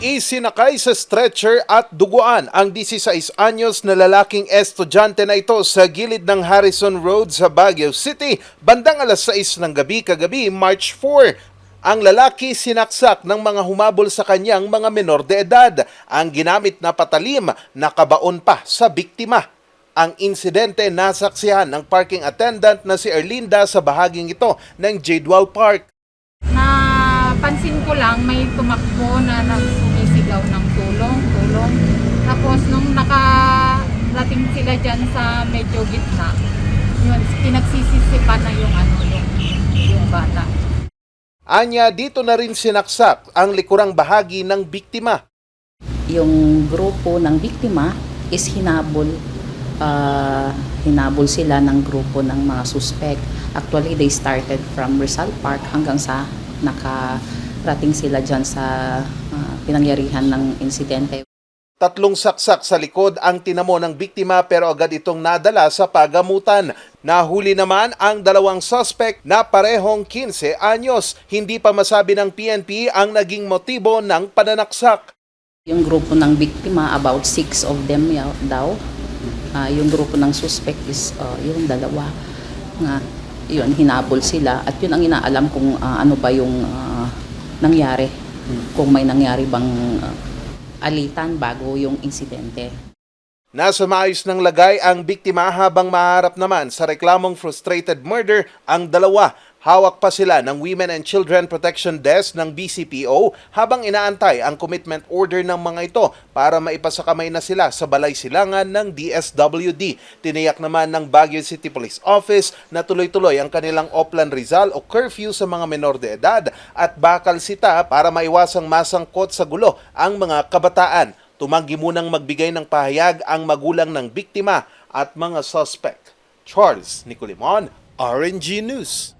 Isinakay sa stretcher at duguan ang 16 anyos na lalaking estudyante na ito sa gilid ng Harrison Road sa Baguio City bandang alas 6 ng gabi kagabi, March 4. Ang lalaki sinaksak ng mga humabol sa kanyang mga menor de edad. Ang ginamit na patalim nakabaon pa sa biktima. Ang insidente nasaksihan ng parking attendant na si Erlinda sa bahaging ito ng Jadewal Park. Napansin ko lang may tumakbo na sumisigaw ng tulong. Tapos nung nakarating sila dyan sa medyo gitna, yun, pinagsisisipan na yung bata. Anya, dito na rin sinaksak ang likurang bahagi ng biktima. Yung grupo ng biktima is hinabol sila ng grupo ng mga suspect. Actually, they started from Rizal Park hanggang sa nakarating sila dyan sa pinangyarihan ng insidente. 3 saksak sa likod ang tinamo ng biktima pero agad itong nadala sa pagamutan. Nahuli naman ang 2 suspect na parehong 15 anyos. Hindi pa masabi ng PNP ang naging motibo ng pananaksak. Yung grupo ng biktima, about 6 of them daw. Yung grupo ng suspect is yung 2. Yun, hinabol sila at yun ang inaalam kung ano ba yung nangyari. Kung may nangyari bang alitan bago yung insidente. Nasa maayos ng lagay ang biktima habang maharap naman sa reklamong frustrated murder ang 2. Hawak pa sila ng Women and Children Protection Desk ng BCPO habang inaantay ang commitment order ng mga ito para maipasakamay na sila sa balay silangan ng DSWD. Tiniyak naman ng Baguio City Police Office na tuloy-tuloy ang kanilang Oplan Rizal o curfew sa mga menor de edad at bakal sita para maiwasang masangkot sa gulo ang mga kabataan. Tumanggi munang magbigay ng pahayag ang magulang ng biktima at mga suspect. Charles Nicolimon, RNG News.